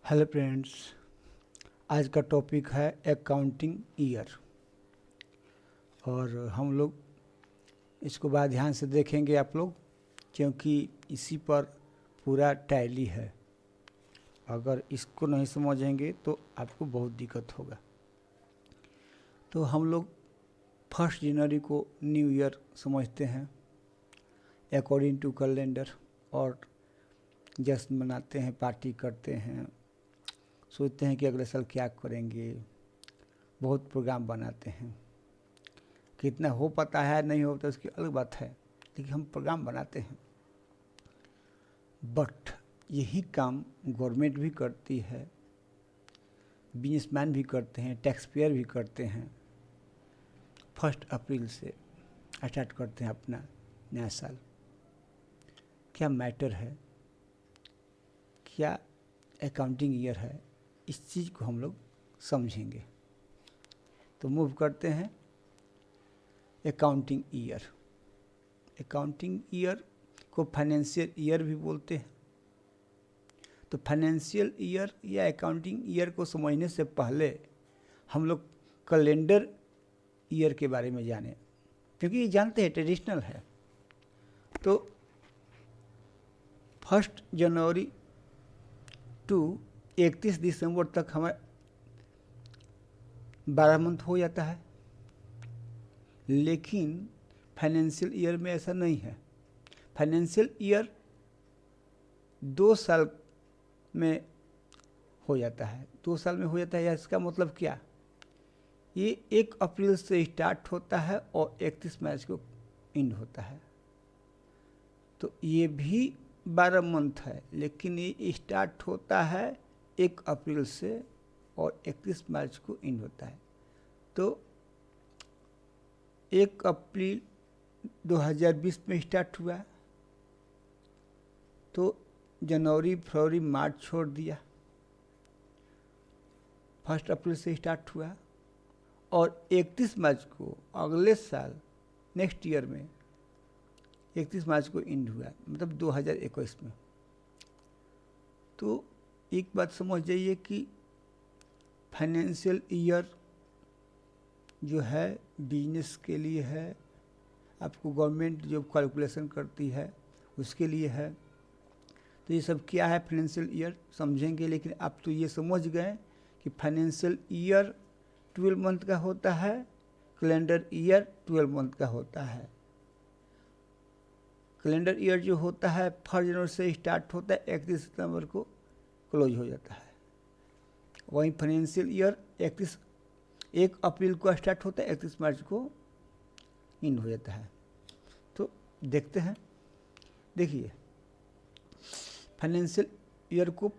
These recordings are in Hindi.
Hello friends. आज का टॉपिक है अकाउंटिंग ईयर और हम लोग इसको बड़ा ध्यान से देखेंगे आप लोग, क्योंकि इसी पर पूरा टैली है। अगर इसको नहीं समझेंगे तो आपको बहुत दिक्कत होगा। तो हम लोग 1 जनवरी को न्यू ईयर समझते हैं अकॉर्डिंग टू कैलेंडर, और जश्न मनाते हैं, पार्टी करते हैं, सोचते हैं कि अगले साल क्या करेंगे, बहुत प्रोग्राम बनाते हैं। कितना हो पाता है नहीं होता उसकी अलग बात है, लेकिन हम प्रोग्राम बनाते हैं। बट यही काम गवर्नमेंट भी करती है, बिजनेसमैन भी करते हैं, टैक्स पेयर भी करते हैं। 1 अप्रैल से स्टार्ट करते हैं अपना नया साल। क्या मैटर है, क्या अकाउंटिंग ईयर है, इस चीज़ को हम लोग समझेंगे। तो मूव करते हैं अकाउंटिंग ईयर। अकाउंटिंग ईयर को फाइनेंशियल ईयर भी बोलते हैं। तो फाइनेंशियल ईयर या अकाउंटिंग ईयर को समझने से पहले हम लोग कैलेंडर ईयर के बारे में जानें, क्योंकि ये जानते हैं ट्रेडिशनल है। तो 1 जनवरी टू 31 दिसंबर तक हमारा 12 मंथ हो जाता है, लेकिन फाइनेंशियल ईयर में ऐसा नहीं है। फाइनेंशियल ईयर 2 साल में हो जाता है। 2 साल में हो जाता है, या इसका मतलब क्या? ये 1 अप्रैल से स्टार्ट होता है और 31 मार्च को एंड होता है। तो ये भी 12 मंथ है, लेकिन ये स्टार्ट होता है 1 अप्रैल से और 31 मार्च को एंड होता है। तो 1 अप्रैल 2020 में स्टार्ट हुआ, तो जनवरी फरवरी मार्च छोड़ दिया। 1 अप्रैल से स्टार्ट हुआ और 31 मार्च को अगले साल नेक्स्ट ईयर में 31 मार्च को एंड हुआ, मतलब 2021 में। तो एक बात समझ जाइए कि फाइनेंशियल ईयर जो है बिजनेस के लिए है, आपको गवर्नमेंट जो कैलकुलेशन करती है उसके लिए है। तो ये सब क्या है फाइनेंशियल ईयर समझेंगे, लेकिन आप तो ये समझ गए कि फाइनेंशियल ईयर 12 मंथ का होता है, कैलेंडर ईयर 12 मंथ का होता है। कैलेंडर ईयर जो होता है 1 जनवरी से स्टार्ट होता है, 31 सितंबर को क्लोज हो जाता है। वहीं फाइनेंशियल ईयर 1 अप्रैल को स्टार्ट होता है, 31 मार्च को एंड हो जाता है। तो देखते हैं, देखिए फाइनेंशियल ईयर को,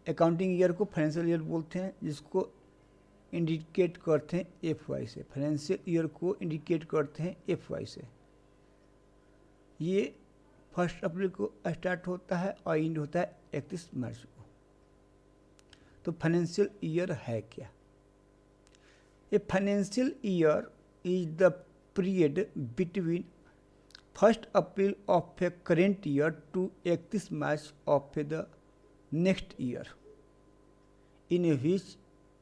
अकाउंटिंग ईयर को फाइनेंशियल ईयर बोलते हैं, जिसको इंडिकेट करते हैं FY से। फाइनेंशियल ईयर को इंडिकेट करते हैं FY से। ये 1 अप्रैल को स्टार्ट होता है और एंड होता है 31 मार्च को। तो फाइनेंशियल ईयर है क्या? A financial year is the period between 1 April of a current year to 31 March of the next year in which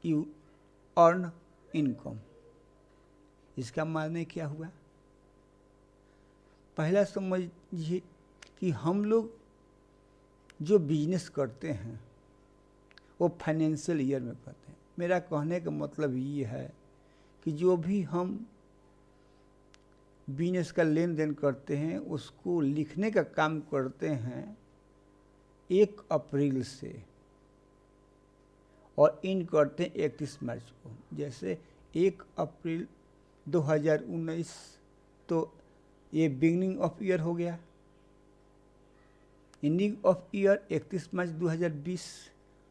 you earn income। इसका माने क्या हुआ? पहला समझिए कि हम लोग जो बिजनेस करते हैं वो फाइनेंशियल ईयर में करते हैं। मेरा कहने का मतलब ये है कि जो भी हम बिजनेस का लेन देन करते हैं उसको लिखने का काम करते हैं 1 अप्रैल से और इन करते हैं 31 मार्च को। जैसे 1 अप्रैल 2019 तो ये बिगनिंग ऑफ ईयर हो गया, एंडिंग ऑफ ईयर 31 मार्च 2020।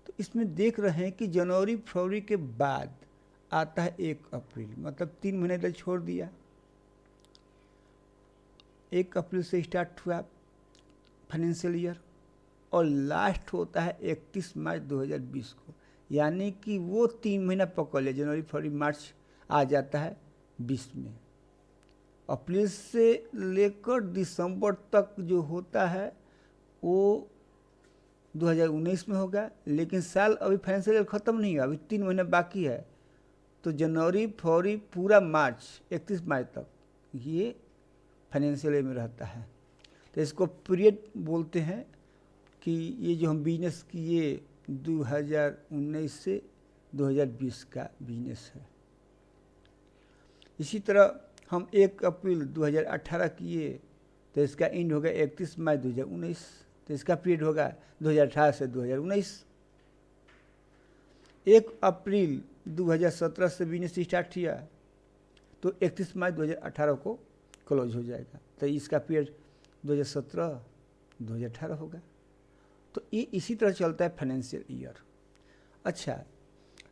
तो इसमें देख रहे हैं कि जनवरी फरवरी के बाद आता है 1 अप्रैल, मतलब 3 महीने तक छोड़ दिया। 1 अप्रैल से स्टार्ट हुआ फाइनेंशियल ईयर और लास्ट होता है 31 मार्च 2020 को, यानी कि वो 3 महीना पकड़ लिया, जनवरी फरवरी मार्च आ जाता है 20 में। अप्रैल से लेकर दिसंबर तक जो होता है वो 2019 में होगा, लेकिन साल अभी फाइनेंशियल ईयर ख़त्म नहीं हुआ, अभी 3 महीने बाकी है। तो जनवरी, फरवरी, पूरा मार्च, 31 मार्च तक ये फाइनेंशियल ईयर में रहता है। तो इसको पीरियड बोलते हैं कि ये जो हम बिजनेस किए 2019 से 2020 का बिजनेस है। इसी तरह हम 1 अप्रैल 2018 किए तो इसका एंड होगा 31 मार्च 2019, तो इसका पीरियड होगा 2018 से 2019। 1 अप्रैल 2017 से बिजनेस स्टार्ट किया तो 31 मार्च 2018 को क्लोज हो जाएगा, तो इसका पीरियड 2017-2018 होगा। तो ये इसी तरह चलता है फाइनेंशियल ईयर। अच्छा,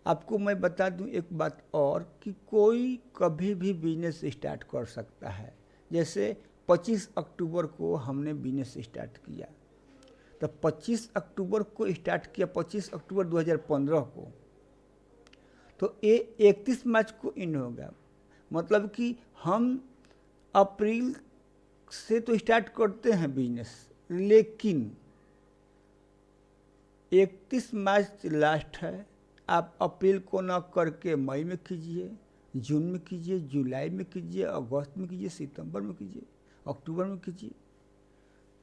आपको मैं बता दूं एक बात और कि कोई कभी भी बिजनेस स्टार्ट कर सकता है। जैसे 25 अक्टूबर को हमने बिजनेस स्टार्ट किया, तो 25 अक्टूबर को स्टार्ट किया, 25 अक्टूबर 2015 को, तो ये 31 मार्च को इन होगा। मतलब कि हम अप्रैल से तो स्टार्ट करते हैं बिजनेस, लेकिन 31 मार्च लास्ट है। आप अप्रैल को न करके मई में कीजिए, जून में कीजिए, जुलाई में कीजिए, अगस्त में कीजिए, सितंबर में कीजिए, अक्टूबर में कीजिए,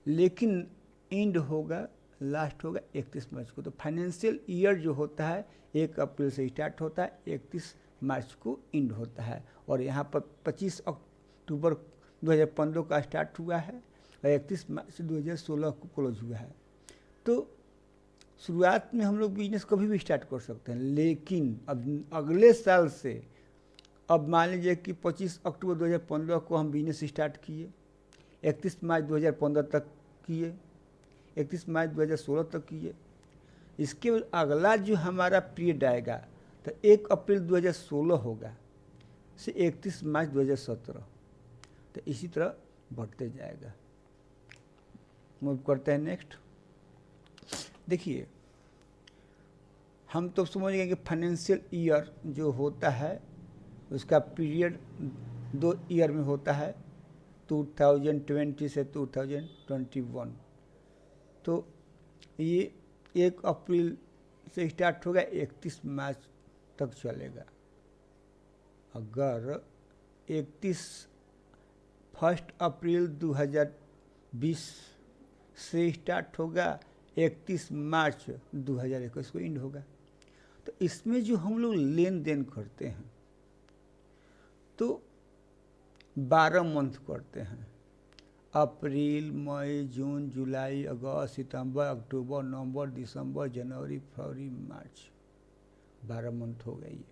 लेकिन एंड होगा, लास्ट होगा 31 मार्च को। तो फाइनेंशियल ईयर जो होता है 1 अप्रैल से स्टार्ट होता है, 31 मार्च को एंड होता है। और यहाँ पर 25 अक्टूबर 2015 का स्टार्ट हुआ है और 31 मार्च 2016 को क्लोज हुआ है। तो शुरुआत में हम लोग बिजनेस कभी भी स्टार्ट कर सकते हैं, लेकिन अब अगले साल से, अब मान लीजिए कि 25 अक्टूबर 2015 को हम बिजनेस स्टार्ट किए, 31 मार्च 2015 तक किए, 31 मार्च 2016 तक किए। इसके अगला जो हमारा पीरियड आएगा तो 1 अप्रैल 2016 होगा से 31 मार्च 2017। तो इसी तरह बढ़ते जाएगा। मूव करते हैं नेक्स्ट। देखिए, हम तो समझ गए कि फाइनेंशियल ईयर जो होता है उसका पीरियड 2 ईयर में होता है, 2020 से 2021। तो ये 1 अप्रैल से स्टार्ट होगा, 31 मार्च तक चलेगा। अगर 1 अप्रैल 2020 से स्टार्ट होगा, 31 मार्च 2021 को एंड होगा। तो इसमें जो हम लोग लेन देन करते हैं तो 12 मंथ करते हैं, अप्रैल, मई, जून, जुलाई, अगस्त, सितंबर, अक्टूबर, नवंबर, दिसंबर, जनवरी, फरवरी, मार्च, 12 मंथ हो गए ये।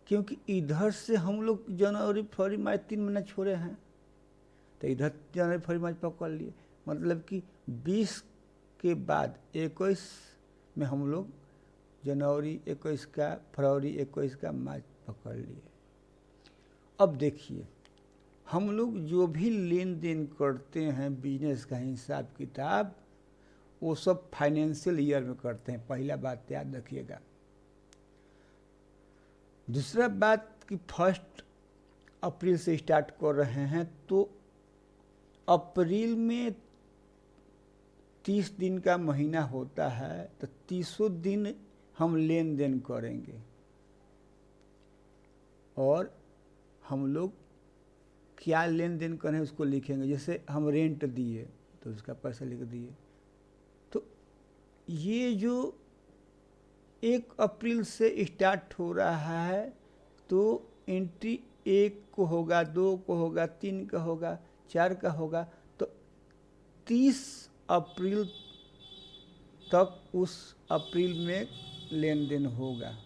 क्योंकि इधर से हम लोग जनवरी, फरवरी, मार्च 3 महीना छोड़े हैं, तो इधर जनवरी, फरवरी, मार्च पकड़ लिए। मतलब कि 20 के बाद 21 में हम लोग जनवरी 21 का, फरवरी 21 का, मार्च पकड़ लिए। अब देखिए, हम लोग जो भी लेन देन करते हैं बिजनेस का हिसाब किताब, वो सब फाइनेंशियल ईयर में करते हैं। पहला बात याद रखिएगा। दूसरा बात कि 1 अप्रैल से स्टार्ट कर रहे हैं तो अप्रैल में 30 दिन का महीना होता है, तो 30 दिन हम लेन देन करेंगे। और हम लोग क्या लेन देन करें उसको लिखेंगे। जैसे हम रेंट दिए तो उसका पैसा लिख दिए। तो ये जो 1 अप्रैल से स्टार्ट हो रहा है तो एंट्री 1 को होगा, 2 को होगा, 3 का होगा, 4 का होगा। तो 30 अप्रैल तक उस अप्रैल में लेन देन होगा।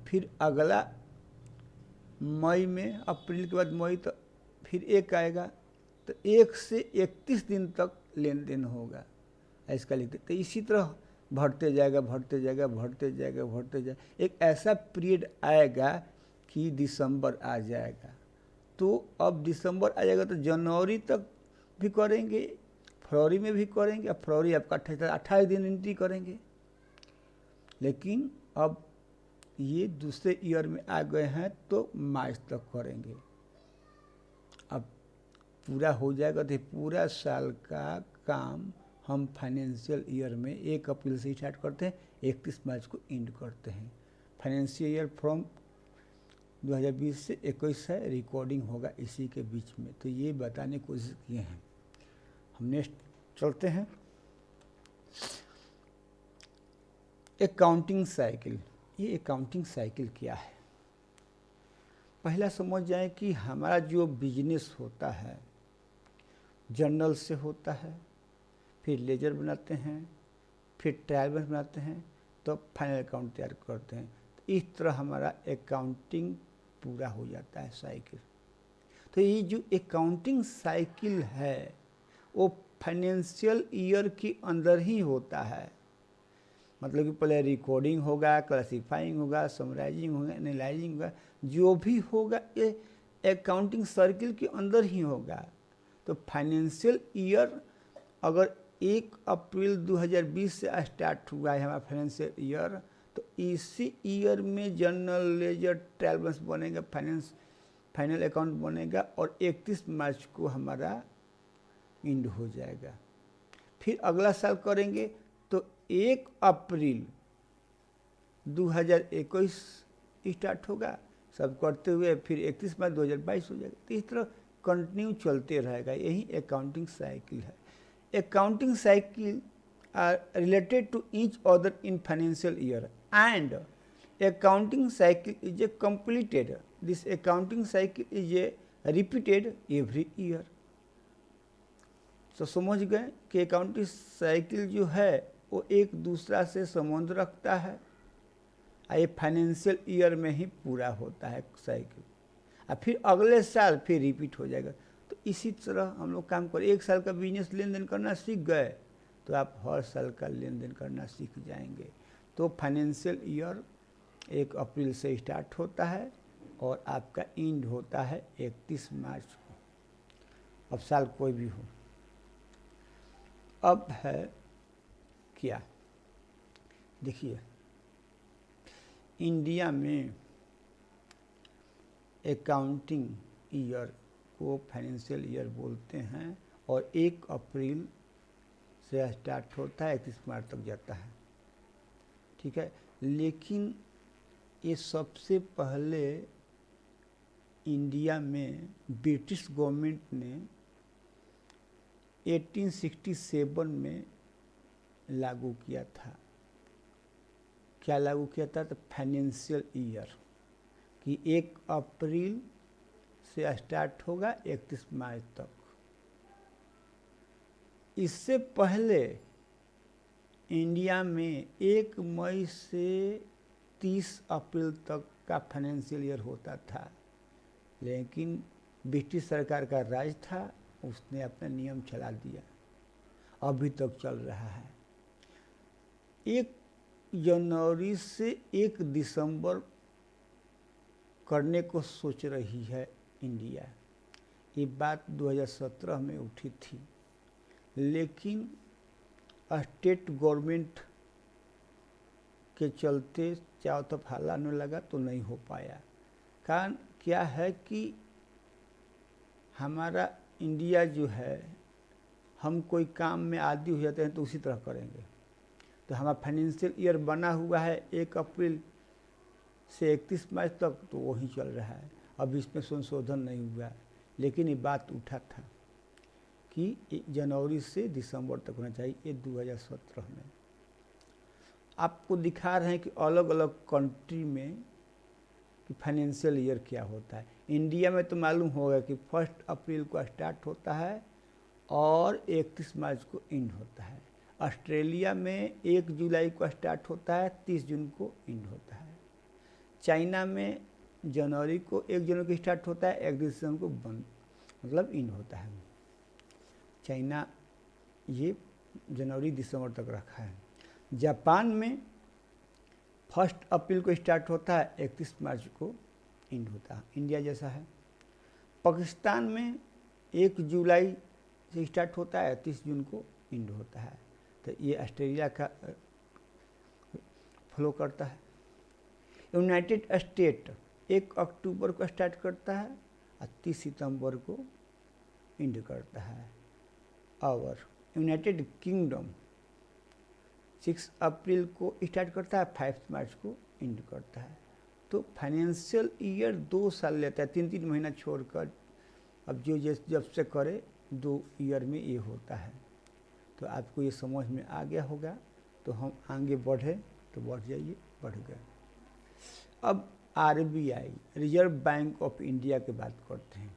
फिर अगला मई में, अप्रैल के बाद मई, तो फिर 1 आएगा, तो 1 से 31 दिन तक लेन देन होगा, ऐसा लिखते। तो इसी तरह बढ़ते जाएगा, बढ़ते जाएगा, बढ़ते जाएगा, बढ़ते जाएगा। एक ऐसा पीरियड आएगा कि दिसंबर आ जाएगा। तो अब दिसंबर आ जाएगा तो जनवरी तक भी करेंगे, फरवरी में भी करेंगे। अब फरवरी आपका 28 दिन एंट्री करेंगे। लेकिन अब ये दूसरे ईयर में आ गए हैं तो मार्च तक करेंगे। अब पूरा हो जाएगा तो पूरा साल का काम हम फाइनेंशियल ईयर में 1 अप्रैल से स्टार्ट करते हैं, 31 मार्च को एंड करते हैं। फाइनेंशियल ईयर फ्रॉम 2020 से 21 है, रिकॉर्डिंग होगा इसी के बीच में। तो ये बताने की कोशिश किए हैं। हम नेक्स्ट चलते हैं। Accounting cycle. ये अकाउंटिंग साइकिल क्या है? पहला समझ जाए कि हमारा जो बिजनेस होता है जर्नल से होता है, फिर लेजर बनाते हैं, फिर ट्रायल बैलेंस बनाते हैं, तो फाइनल अकाउंट तैयार करते हैं। तो इस तरह हमारा अकाउंटिंग पूरा हो जाता है साइकिल। तो ये जो अकाउंटिंग साइकिल है वो फाइनेंशियल ईयर के अंदर ही होता है। मतलब कि पहले रिकॉर्डिंग होगा, क्लासिफाइंग होगा, समराइजिंग होगा, एनालाइजिंग होगा, जो भी होगा ये अकाउंटिंग सर्किल के अंदर ही होगा। तो फाइनेंशियल ईयर अगर 1 अप्रैल 2020 से स्टार्ट हुआ है हमारा फाइनेंशियल ईयर, तो इसी ईयर में जर्नल, लेजर, ट्रायल बैलेंस बनेगा, फाइनल अकाउंट बनेगा और 31 मार्च को हमारा एंड हो जाएगा। फिर अगला साल करेंगे तो 1 अप्रैल 2021 स्टार्ट होगा, सब करते हुए फिर 31 मार्च 2022 हो जाएगा। तो इस तरह कंटिन्यू चलते रहेगा। यही अकाउंटिंग साइकिल है। Accounting cycle are related to each other in financial year and accounting cycle is a completed. This accounting cycle is a repeated every year. तो समझ गए कि अकाउंटिंग साइकिल जो है वो एक दूसरा से संबंध रखता है। ये फाइनेंशियल ईयर में ही पूरा होता है साइकिल, और फिर अगले साल फिर रिपीट हो जाएगा। तो इसी तरह हम लोग काम करें। 1 साल का बिजनेस लेन देन करना सीख गए तो आप हर साल का लेन देन करना सीख जाएंगे। तो फाइनेंशियल ईयर 1 अप्रैल से स्टार्ट होता है और आपका एंड होता है 31 मार्च को। अब साल कोई भी हो। अब है क्या, देखिए इंडिया में अकाउंटिंग ईयर को फाइनेंशियल ईयर बोलते हैं और 1 अप्रैल से स्टार्ट होता है, 31 मार्च तक जाता है। ठीक है, लेकिन ये सबसे पहले इंडिया में ब्रिटिश गवर्नमेंट ने 1867 में लागू किया था। क्या लागू किया था? तो फाइनेंशियल ईयर कि 1 अप्रैल से स्टार्ट होगा 31 मार्च तक। इससे पहले इंडिया में 1 मई से 30 अप्रैल तक का फाइनेंशियल ईयर होता था, लेकिन ब्रिटिश सरकार का राज था, उसने अपना नियम चला दिया, अभी तक चल रहा है। 1 जनवरी से 1 दिसंबर करने को सोच रही है इंडिया। ये बात 2017 में उठी थी, लेकिन स्टेट गवर्नमेंट के चलते चारों तरफ हल्ला होने लगा तो नहीं हो पाया। कारण क्या है कि हमारा इंडिया जो है, हम कोई काम में आदी हो जाते हैं तो उसी तरह करेंगे। तो हमारा फाइनेंशियल ईयर बना हुआ है 1 अप्रैल से 31 मार्च तक, तो वही चल रहा है। अब इसमें संशोधन नहीं हुआ, लेकिन ये बात उठा था कि जनवरी से दिसंबर तक होना चाहिए। ये 2017 में आपको दिखा रहे हैं कि अलग अलग कंट्री में कि फाइनेंशियल ईयर क्या होता है। इंडिया में तो मालूम होगा कि 1 अप्रैल को स्टार्ट होता है और 31 मार्च को एंड होता है। ऑस्ट्रेलिया में 1 जुलाई को स्टार्ट होता है, 30 जून को एंड होता है। चाइना में जनवरी को 1 जनवरी को स्टार्ट होता है, 1 दिसंबर को बंद मतलब एंड होता है। चाइना ये जनवरी दिसंबर तक रखा है। जापान में 1 अप्रैल को स्टार्ट होता है, 31 मार्च को एंड होता है, इंडिया जैसा है। पाकिस्तान में 1 जुलाई से स्टार्ट होता है, 30 जून को एंड होता है। तो ये ऑस्ट्रेलिया का फॉलो करता है। यूनाइटेड स्टेट 1 अक्टूबर को स्टार्ट करता है और 30 सितंबर को इंड करता है, और यूनाइटेड किंगडम 6 अप्रैल को स्टार्ट करता है, 5 मार्च को इंड करता है। तो फाइनेंशियल ईयर 2 साल लेता है, 3-3 महीना छोड़कर। अब जो जब से करे 2 ईयर में ये होता है। तो आपको ये समझ में आ गया होगा। तो हम आगे बढ़े तो बढ़ जाइए, बढ़ गए। अब RBI reserve bank of India की बात करते हैं।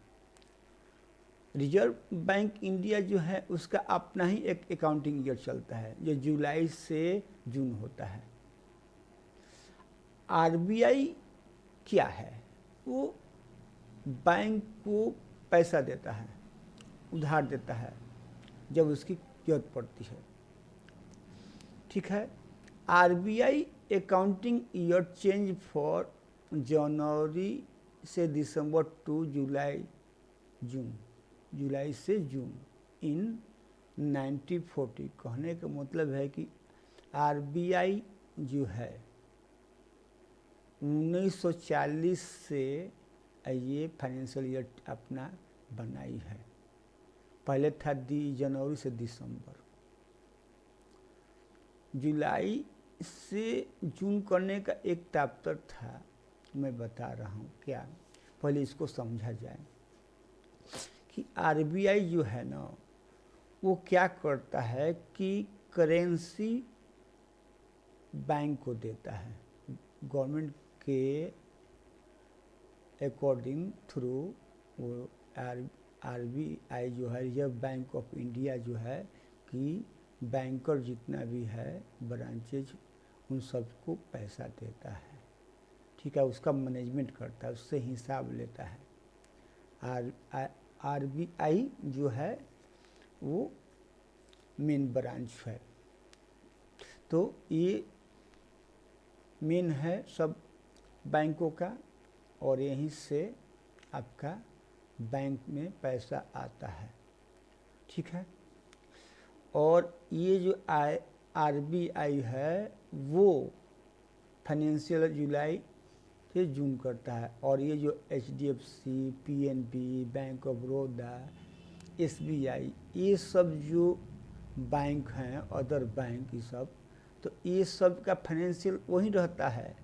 रिजर्व बैंक इंडिया जो है उसका अपना ही एक अकाउंटिंग ईयर चलता है जो जुलाई से जून होता है। RBI क्या है? वो बैंक को पैसा देता है, उधार देता है जब उसकी जरूरत पड़ती है। ठीक है। RBI accounting year change for January से दिसंबर टू जुलाई से जून इन 1940। कहने का मतलब है कि RBI जो है 1940 से ये फाइनेंशियल ईयर अपना बनाई है। पहले था जनवरी से दिसंबर। जुलाई से जून करने का एक तात्पर्य था, मैं बता रहा हूँ क्या। पहले इसको समझा जाए कि RBI जो है ना वो क्या करता है कि करेंसी बैंक को देता है, गवर्नमेंट के अकॉर्डिंग थ्रू। वो RBI जो है रिजर्व बैंक ऑफ इंडिया जो है कि बैंकर जितना भी है ब्रांचेज उन सबको पैसा देता है। ठीक है, उसका मैनेजमेंट करता है, उससे हिसाब लेता है। RBI जो है वो मेन ब्रांच है। तो ये मेन है सब बैंकों का, और यहीं से आपका बैंक में पैसा आता है। ठीक है। और ये जो RBI है वो फाइनेंशियल जुलाई से जून करता है। और ये जो HDFC, PNB, bank of Baroda, SBI, ये सब जो बैंक हैं, अदर बैंक, ये सब, तो ये सब का फाइनेंशियल वही रहता है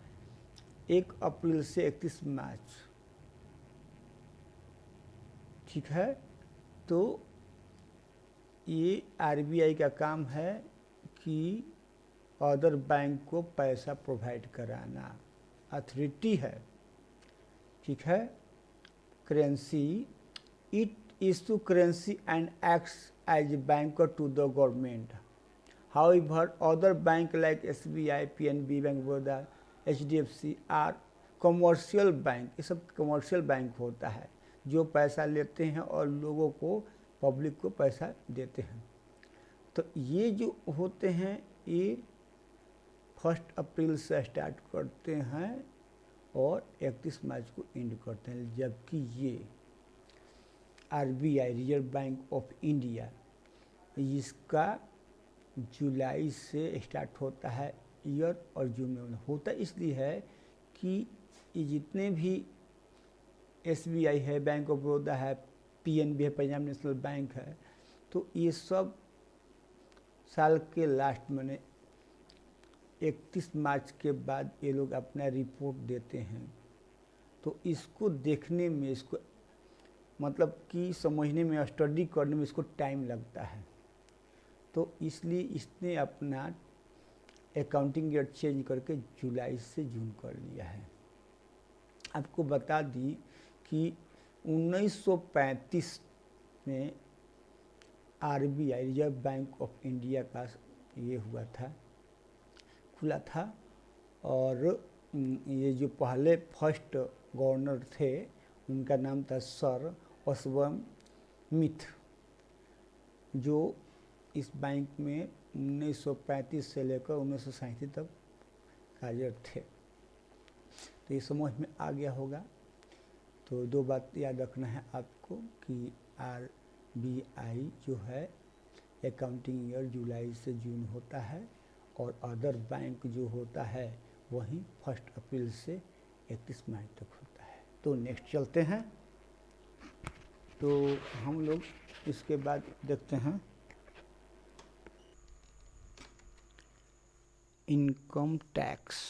1 अप्रैल से 31 मार्च। ठीक है। तो ये RBI का काम है कि अदर बैंक को पैसा प्रोवाइड कराना, अथॉरिटी है। ठीक है। Currency, it issue currency and acts as banker to the government. However other bank like SBI, PNB, bank of Baroda, HDFC are commercial bank. ये सब कमर्शियल बैंक होता है जो पैसा लेते हैं और लोगों को, पब्लिक को पैसा देते हैं। तो ये जो होते हैं ये 1 अप्रैल से स्टार्ट करते हैं और 31 मार्च को एंड करते हैं। जबकि ये RBI reserve bank of India, इसका जुलाई से स्टार्ट होता है ईयर, और जून में होता इसलिए है कि ये जितने भी SBI है, बैंक ऑफ बड़ौदा है, PNB है, पंजाब नेशनल बैंक है, तो ये सब साल के लास्ट में 31 मार्च के बाद ये लोग अपना रिपोर्ट देते हैं। तो इसको देखने में, इसको मतलब कि समझने में, स्टडी करने में इसको टाइम लगता है। तो इसलिए इसने अपना अकाउंटिंग ईयर चेंज करके जुलाई से जून कर लिया है। आपको बता दी कि 1935 में RBI reserve bank of India का ये हुआ था, खुला था। और ये जो पहले फर्स्ट गवर्नर थे उनका नाम था सर ऑस्बर्न स्मिथ, जो इस बैंक में 1935 से लेकर 1937 तक कार्यरत थे। तो ये समझ में आ गया होगा। तो 2 बात याद रखना है आपको कि RBI जो है अकाउंटिंग ईयर जुलाई से जून होता है, और अदर बैंक जो होता है वही 1 अप्रैल से 31 मार्च तक होता है। तो नेक्स्ट चलते हैं। तो हम लोग इसके बाद देखते हैं इनकम टैक्स।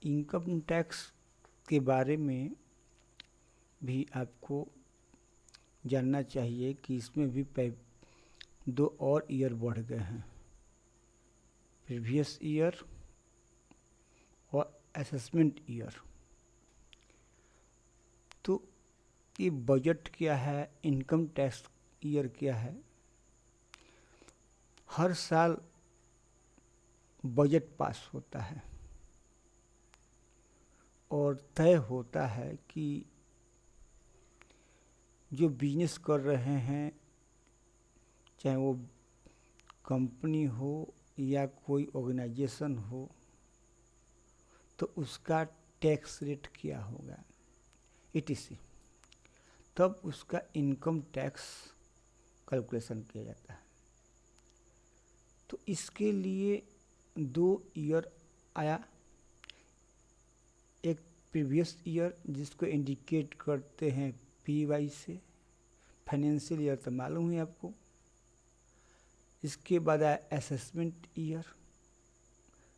इनकम टैक्स के बारे में भी आपको जानना चाहिए कि इसमें भी 2 और ईयर बढ़ गए हैं, प्रीवियस ईयर और असेसमेंट ईयर। तो ये बजट क्या है, इनकम टैक्स ईयर क्या है। हर साल बजट पास होता है और तय होता है कि जो बिजनेस कर रहे हैं, चाहे वो कंपनी हो या कोई ऑर्गेनाइजेशन हो, तो उसका टैक्स रेट क्या होगा, etc। तब उसका इनकम टैक्स कैलकुलेशन किया जाता है। तो इसके लिए 2 ईयर आया, एक प्रीवियस ईयर जिसको इंडिकेट करते हैं PY से, फाइनेंशियल ईयर तो मालूम है आपको। इसके बाद आया असेसमेंट ईयर,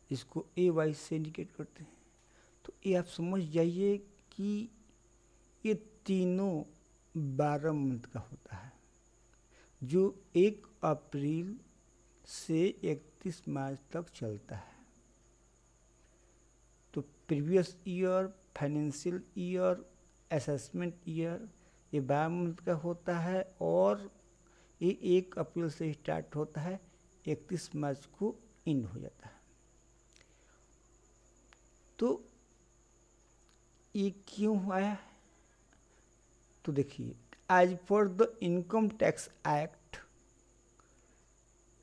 इसको AY से इंडिकेट करते हैं। तो ये आप समझ जाइए कि ये तीनों 12 मंथ का होता है, जो 1 अप्रैल से 31 मार्च तक चलता है। तो previous year, financial year, assessment year, ये 12 मंथ का होता है और ये 1 अप्रैल से स्टार्ट होता है, 31 मार्च को एंड हो जाता है। तो ये क्यों आया है? तो देखिए, as per the income tax act,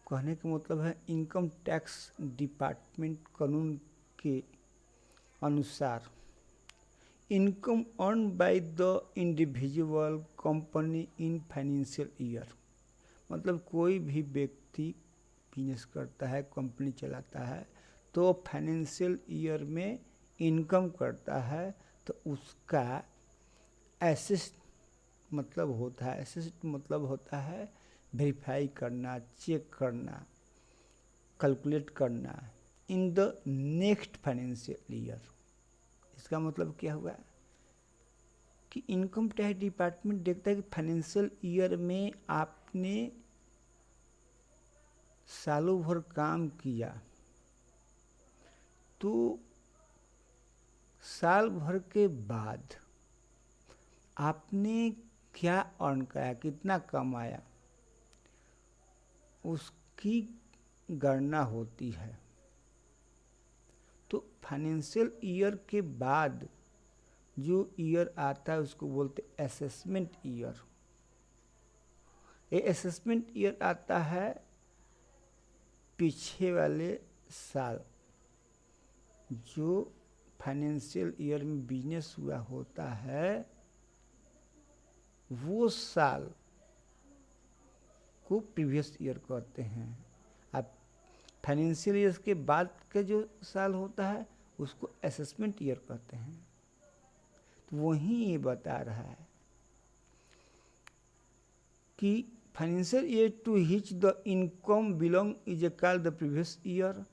कहने का मतलब है इनकम टैक्स डिपार्टमेंट कानून के अनुसार, income earn by the individual company in financial year, मतलब कोई भी व्यक्ति बिजनेस करता है, कंपनी चलाता है, तो फाइनेंशियल ईयर में इनकम करता है, तो उसका एसेट मतलब होता है, एसेट मतलब होता है वेरीफाई करना, चेक करना, कैलकुलेट करना in the next financial year. इसका मतलब क्या हुआ कि इनकम टैक्स डिपार्टमेंट देखता है कि फाइनेंशियल ईयर में आपने सालों भर काम किया, तो साल भर के बाद आपने क्या अर्न किया, कितना कमाया, उसकी गणना होती है। तो फाइनेंशियल ईयर के बाद जो ईयर आता है उसको बोलते असेसमेंट ईयर। ये असेसमेंट ईयर आता है पीछे वाले साल, जो फाइनेंशियल ईयर में बिजनेस हुआ होता है, वो साल को प्रीवियस ईयर कहते हैं। अब फाइनेंशियल ईयर के बाद का जो साल होता है उसको असेसमेंट ईयर कहते हैं। तो वही ये बता रहा है कि financial year to which the income belong is called the previous year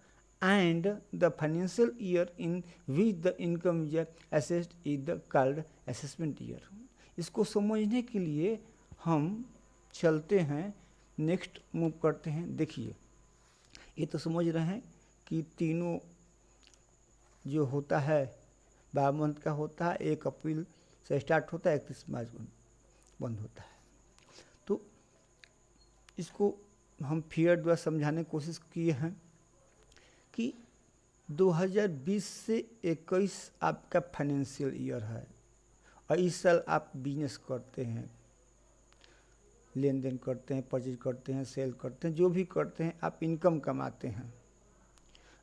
and the financial year in which the income is assessed is the called assessment year. इसको समझने के लिए हम चलते हैं, नेक्स्ट मूव करते हैं। देखिए, ये तो समझ रहे हैं कि तीनों जो होता है 12 मंथ का होता है, 1 अप्रैल से स्टार्ट होता है, 31 मार्च को बंद होता है। तो इसको हम फिगर द्वारा समझाने की कोशिश किए हैं कि 2020 से 21 आपका फाइनेंशियल ईयर है और इस साल आप बिजनेस करते हैं, लेन देन करते हैं, परचेज करते हैं, सेल करते हैं, जो भी करते हैं आप इनकम कमाते हैं।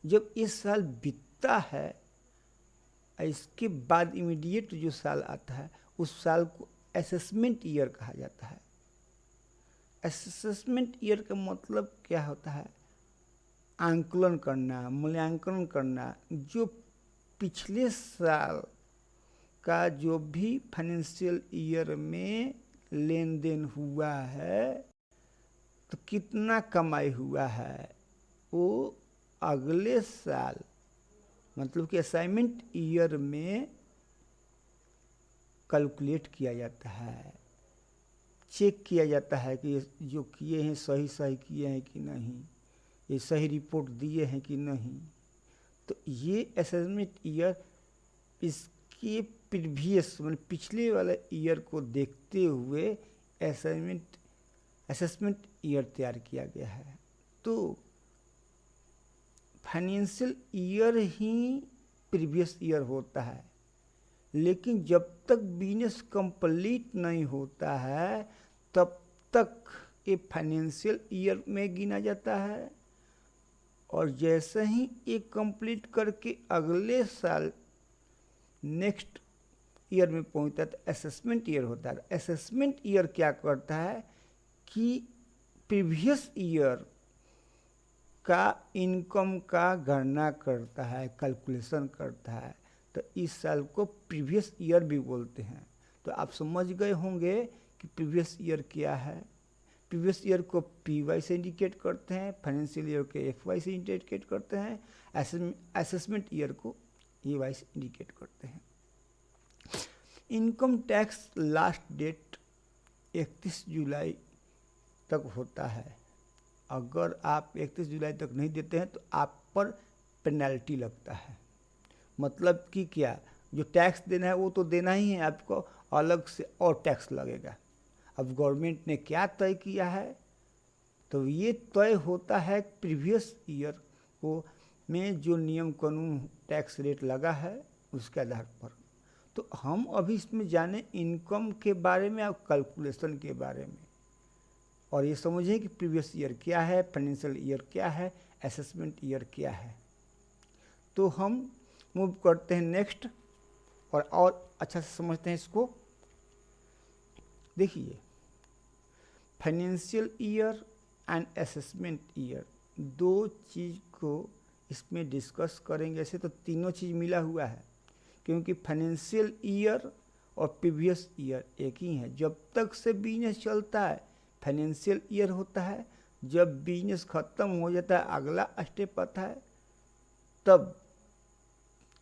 जब इस साल बीतता है, इसके बाद इमीडिएट जो साल आता है उस साल को असेसमेंट ईयर कहा जाता है। असेसमेंट ईयर का मतलब क्या होता है? आंकलन करना, मूल्यांकन करना, जो पिछले साल का जो भी फाइनेंशियल ईयर में लेन देन हुआ है तो कितना कमाई हुआ है वो अगले साल मतलब कि असाइनमेंट ईयर में कैलकुलेट किया जाता है, चेक किया जाता है कि जो किए हैं सही सही किए हैं कि नहीं, ये सही रिपोर्ट दिए हैं कि नहीं। तो ये असेसमेंट ईयर इसके प्रीवियस मतलब पिछले वाले ईयर को देखते हुए असेसमेंट ईयर तैयार किया गया है। तो फाइनेंशियल ईयर ही प्रीवियस ईयर होता है, लेकिन जब तक बिजनेस कंप्लीट नहीं होता है तब तक ये फाइनेंशियल ईयर में गिना जाता है। और जैसे ही ये कंप्लीट करके अगले साल नेक्स्ट ईयर में पहुंचता है तो असेसमेंट ईयर होता है। असेसमेंट ईयर क्या करता है कि प्रीवियस ईयर का इनकम का गणना करता है, कैलकुलेशन करता है। तो इस साल को प्रीवियस ईयर भी बोलते हैं। तो आप समझ गए होंगे कि प्रीवियस ईयर क्या है। प्रीवियस ईयर को PY से इंडिकेट करते हैं, फाइनेंशियल ईयर के FY से इंडिकेट करते हैं, असेसमेंट ईयर को EY से इंडिकेट करते हैं। इनकम टैक्स लास्ट डेट 31 जुलाई तक होता है। अगर आप 31 जुलाई तक नहीं देते हैं तो आप पर पेनल्टी लगता है। मतलब कि क्या, जो टैक्स देना है वो तो देना ही है, आपको अलग से और टैक्स लगेगा। अब गवर्नमेंट ने क्या तय किया है, तो ये तय होता है प्रीवियस ईयर को में जो नियम कानून टैक्स रेट लगा है उसके आधार पर। तो हम अभी इसमें जाने इनकम के बारे में और कैलकुलेशन के बारे में, और ये समझें कि प्रीवियस ईयर क्या है, फाइनेंशियल ईयर क्या है, असेसमेंट ईयर क्या है। तो हम मूव करते हैं नेक्स्ट और अच्छा से समझते हैं इसको। देखिए, financial year and assessment year दो चीज़ को इसमें डिस्कस करेंगे। ऐसे तो तीनों चीज़ मिला हुआ है, क्योंकि फाइनेंशियल ईयर और प्रीवियस ईयर एक ही है। जब तक से बिजनेस चलता है फाइनेंशियल ईयर होता है, जब बिजनेस खत्म हो जाता है अगला स्टेप आता है तब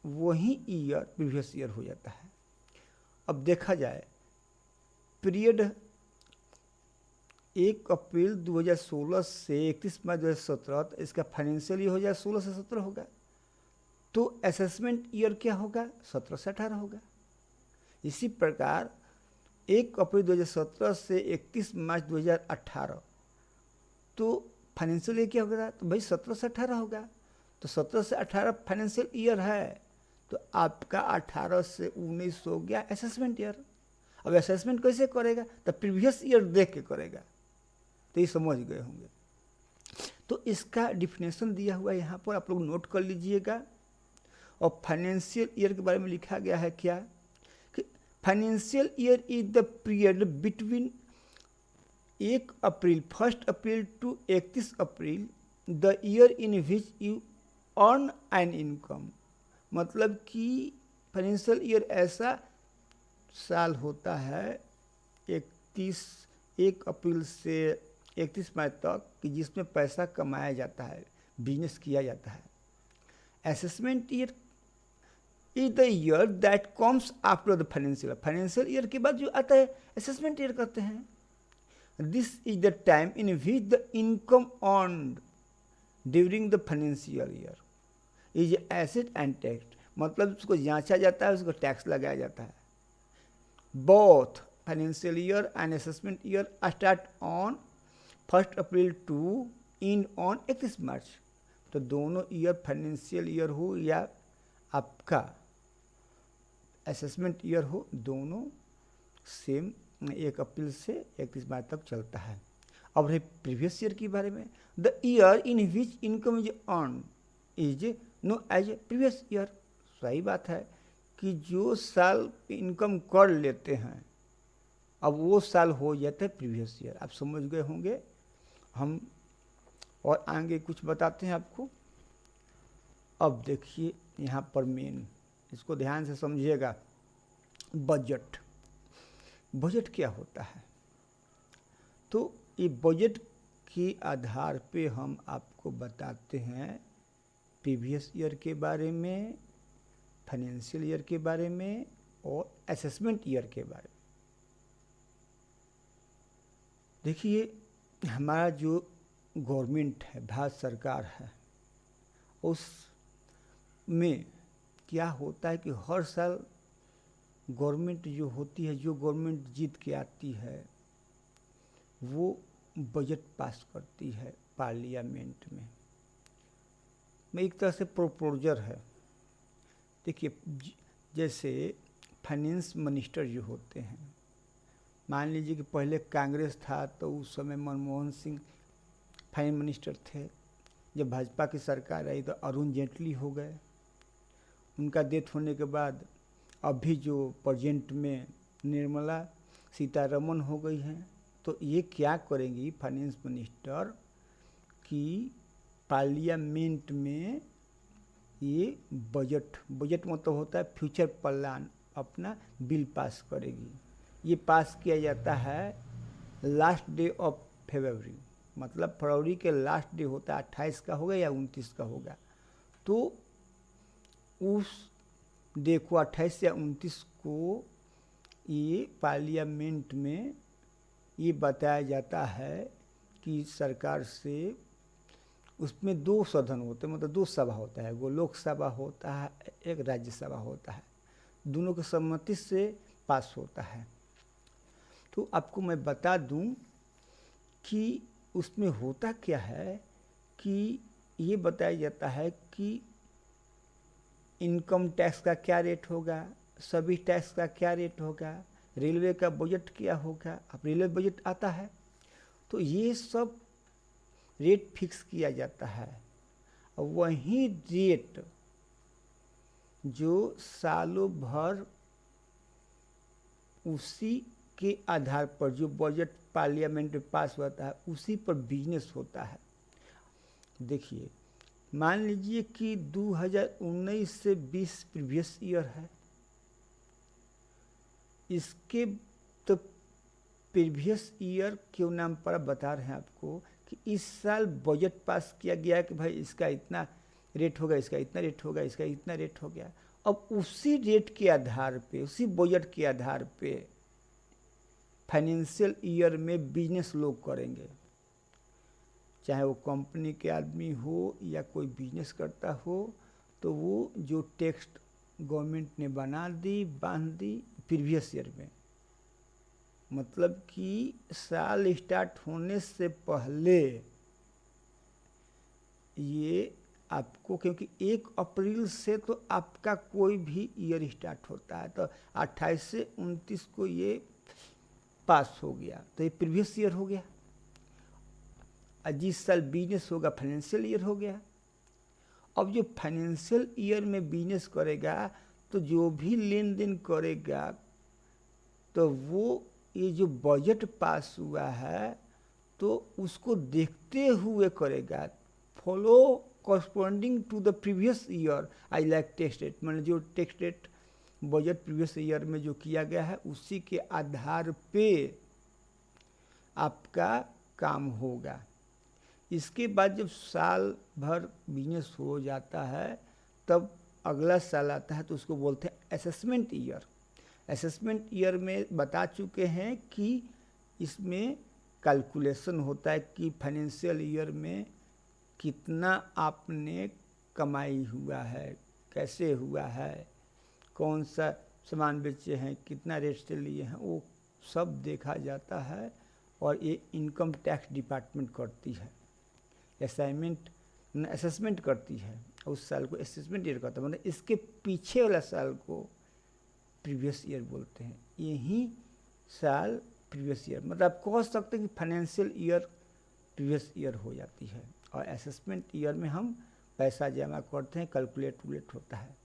वही ईयर प्रीवियस ईयर हो जाता है। अब देखा जाए पीरियड 1 अप्रैल 2016 से 31 मई 2017, तो इसका फाइनेंशियल ईयर हो जाए 16 से 17 होगा। तो असेसमेंट ईयर क्या होगा, 17 से 18 होगा। इसी प्रकार 1 अप्रैल 2017 से 31 मार्च 2018, तो फाइनेंशियल ईयर क्या होगा, तो भाई 17 से 18 होगा। तो 17 से 18 फाइनेंशियल ईयर है, तो आपका 18 से 19 हो गया असेसमेंट ईयर। अब असेसमेंट कैसे करेगा, तो प्रीवियस ईयर देख के करेगा। तो ये समझ गए होंगे। तो इसका डिफिनेशन दिया हुआ है यहाँ पर, आप लोग नोट कर लीजिएगा। और फाइनेंशियल ईयर के बारे में लिखा गया है क्या कि financial year is the period between 1 April 1 April to 31 April the year in which you earn an income. मतलब कि फाइनेंशियल ईयर ऐसा साल होता है 1 अप्रैल से 31 मई तक कि जिसमें पैसा कमाया जाता है, बिजनेस किया जाता है। Assessment year is the year that comes after the financial year के बाद जो आता है असेसमेंट ईयर कहते हैं। This is the time in which the income earned during the financial year is asset and tax. मतलब उसको जांचा जाता है, उसको टैक्स लगाया जाता है। Both financial year and assessment year start on 1 April to end on 31 March. तो दोनों ईयर फाइनेंशियल ईयर हो या आपका असेसमेंट ईयर हो, दोनों सेम 1 अप्रैल से 31 मार्च तक चलता है। अब रही प्रीवियस ईयर के बारे में, the year in which income is earn is known as previous year. सही बात है कि जो साल इनकम कर लेते हैं अब वो साल हो जाता है प्रीवियस ईयर। आप समझ गए होंगे। हम और आगे कुछ बताते हैं आपको। अब देखिए यहाँ पर मेन, इसको ध्यान से समझिएगा। बजट। बजट क्या होता है? तो ये बजट के आधार पे हम आपको बताते हैं प्रीवियस ईयर के बारे में, फाइनेंशियल ईयर के बारे में और असेसमेंट ईयर के बारे में। देखिए, हमारा जो गवर्नमेंट है, भारत सरकार है, उस में क्या होता है कि हर साल गवर्नमेंट जो होती है, जो गवर्नमेंट जीत के आती है, वो बजट पास करती है पार्लियामेंट में एक तरह से प्रोपोजर है। देखिए, जैसे फाइनेंस मिनिस्टर जो होते हैं, मान लीजिए कि पहले कांग्रेस था तो उस समय मनमोहन सिंह फाइनेंस मिनिस्टर थे। जब भाजपा की सरकार आई तो अरुण जेटली हो गए। उनका डेथ होने के बाद अभी जो प्रेजेंट में निर्मला सीतारमण हो गई हैं। तो ये क्या करेंगी फाइनेंस मिनिस्टर कि पार्लियामेंट में ये बजट मतलब होता है फ्यूचर प्लान, अपना बिल पास करेगी। ये पास किया जाता है लास्ट डे ऑफ फरवरी, मतलब फरवरी के लास्ट डे होता है, 28 का होगा या 29 का होगा। तो उस डे को 28 या 29 को ये पार्लियामेंट में ये बताया जाता है कि सरकार से, उसमें दो सदन होते हैं, मतलब दो सभा होता है, वो लोकसभा होता है, एक राज्यसभा होता है, दोनों की सहमति से पास होता है। तो आपको मैं बता दूं कि उसमें होता क्या है कि ये बताया जाता है कि इनकम टैक्स का क्या रेट होगा, सभी टैक्स का क्या रेट होगा, रेलवे का बजट क्या होगा। अब रेलवे बजट आता है तो ये सब रेट फिक्स किया जाता है। वही रेट जो सालों भर उसी के आधार पर जो बजट पार्लियामेंट में पास होता है उसी पर बिजनेस होता है। देखिए, मान लीजिए कि 2019 से 20 प्रीवियस ईयर है, इसके तो प्रीवियस ईयर क्यों नाम पर बता रहे हैं आपको कि इस साल बजट पास किया गया कि भाई इसका इतना रेट होगा, इसका इतना रेट होगा, इसका इतना रेट हो गया। अब उसी रेट के आधार पे, उसी बजट के आधार पे फाइनेंशियल ईयर में बिजनेस लोग करेंगे, चाहे वो कंपनी के आदमी हो या कोई बिजनेस करता हो। तो वो जो टैक्स गवर्नमेंट ने बांध दी प्रीवियस ईयर में, मतलब कि साल स्टार्ट होने से पहले ये आपको, क्योंकि 1 अप्रैल से तो आपका कोई भी ईयर स्टार्ट होता है, तो 28 से 29 को ये पास हो गया तो ये प्रीवियस ईयर हो गया। जिस साल बिजनेस होगा फाइनेंशियल ईयर हो गया। अब जो फाइनेंशियल ईयर में बिजनेस करेगा तो जो भी लेन देन करेगा तो वो ये जो बजट पास हुआ है तो उसको देखते हुए करेगा, follow corresponding to the previous year I like tax rate, मैंने जो tax rate budget previous year में जो किया गया है उसी के आधार पे आपका काम होगा। इसके बाद जब साल भर बिजनेस हो जाता है तब अगला साल आता है तो उसको बोलते हैं असेसमेंट ईयर। असेसमेंट ईयर में बता चुके हैं कि इसमें कैलकुलेशन होता है कि फाइनेंशियल ईयर में कितना आपने कमाई हुआ है, कैसे हुआ है, कौन सा सामान बेचे हैं, कितना रेट से लिए हैं, वो सब देखा जाता है। और ये इनकम टैक्स डिपार्टमेंट करती है, असेसमेंट करती है, उस साल को असेसमेंट ईयर करता है। मतलब इसके पीछे वाला साल को प्रीवियस ईयर बोलते हैं, यही साल प्रीवियस ईयर, मतलब आप कह सकते हैं कि फाइनेंशियल ईयर प्रीवियस ईयर हो जाती है। और असेसमेंट ईयर में हम पैसा जमा करते हैं, कैलकुलेट होता है।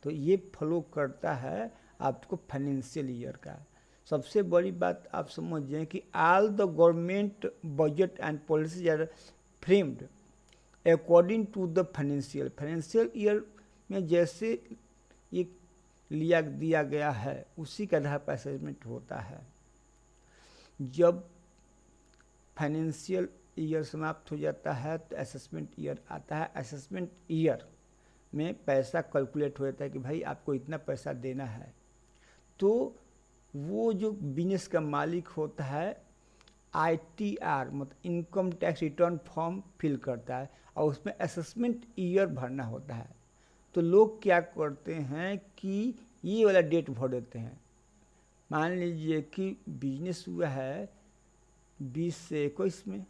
तो ये फॉलो करता है आपको फाइनेंशियल ईयर का। सबसे बड़ी बात आप समझ जाएं कि all the government budget and policies are framed according to the financial year में जैसे ये दिया गया है उसी के आधार पर असेसमेंट होता है। जब फाइनेंशियल ईयर समाप्त हो जाता है तो असेसमेंट ईयर आता है। असेसमेंट ईयर में पैसा कैलकुलेट हो जाता है कि भाई आपको इतना पैसा देना है। तो वो जो बिजनेस का मालिक होता है ITR मतलब income tax return form fill करता है और उसमें असेसमेंट ईयर भरना होता है। तो लोग क्या करते हैं कि ये वाला डेट भर देते हैं। मान लीजिए कि बिजनेस हुआ है 20 से 21 में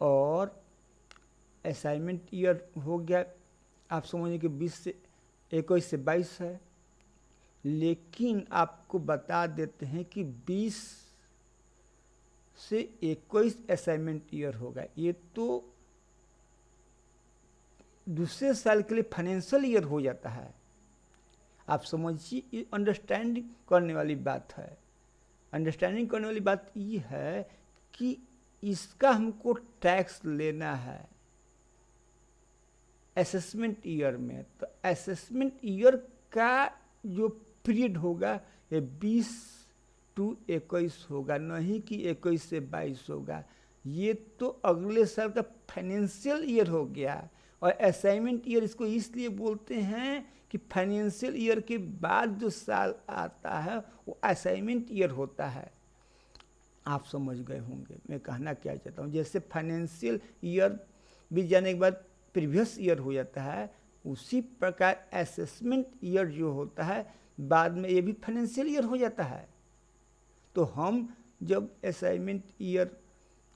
और असाइनमेंट ईयर हो गया, आप समझिए कि 20 से 21 से 22 है, लेकिन आपको बता देते हैं कि 20 से 21 असाइनमेंट ईयर होगा। ये तो दूसरे साल के लिए फाइनेंशियल ईयर हो जाता है। आप समझिए, ये अंडरस्टैंडिंग करने वाली बात है। अंडरस्टैंडिंग करने वाली बात ये है कि इसका हमको टैक्स लेना है असेसमेंट ईयर में। तो असेसमेंट ईयर का जो पीरियड होगा ये 20 to 21 होगा, नहीं कि 21 से 22 होगा। ये तो अगले साल का फाइनेंशियल ईयर हो गया। और असाइनमेंट ईयर इसको इसलिए बोलते हैं कि फाइनेंशियल ईयर के बाद जो साल आता है वो असाइनमेंट ईयर होता है। आप समझ गए होंगे मैं कहना क्या चाहता हूँ। जैसे फाइनेंशियल ईयर बीत जाने के बाद प्रीवियस ईयर हो जाता है, उसी प्रकार असेसमेंट ईयर जो होता है बाद में ये भी फाइनेंशियल ईयर हो जाता है। तो हम जब असाइनमेंट ईयर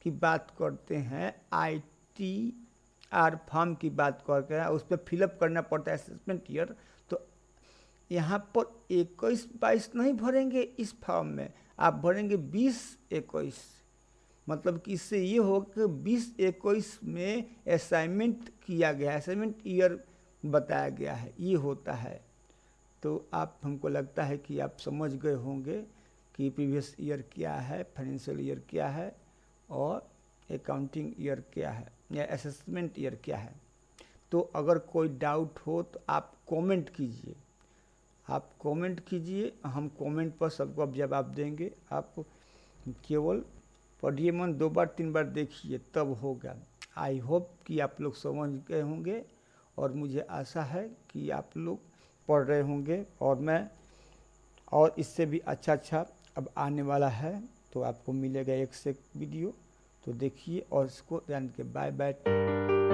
की बात करते हैं, ITR फॉर्म की बात करते हैं, उस पर फिलअप करना पड़ता है असेसमेंट ईयर। तो यहाँ पर 21-22 नहीं भरेंगे इस फॉर्म में, आप भरेंगे 20-21। मतलब कि इससे ये हो कि 20-21 में असाइनमेंट किया गया, असाइनमेंट ईयर बताया गया है, ये होता है। तो आप, हमको लगता है कि आप समझ गए होंगे कि प्रीवियस ईयर क्या है, फाइनेंशियल ईयर क्या है और अकाउंटिंग ईयर क्या है या असेसमेंट ईयर क्या है। तो अगर कोई डाउट हो तो आप कमेंट कीजिए, आप कमेंट कीजिए, हम कमेंट पर सबको अब जवाब देंगे। आप केवल पढ़िए मन, 2 बार 3 बार देखिए तब होगा। आई होप कि आप लोग समझ गए होंगे और मुझे आशा है कि आप लोग पढ़ रहे होंगे और मैं और इससे भी अच्छा अब आने वाला है। तो आपको मिलेगा एक से एक वीडियो, तो देखिए और इसको जान के बाय बाय।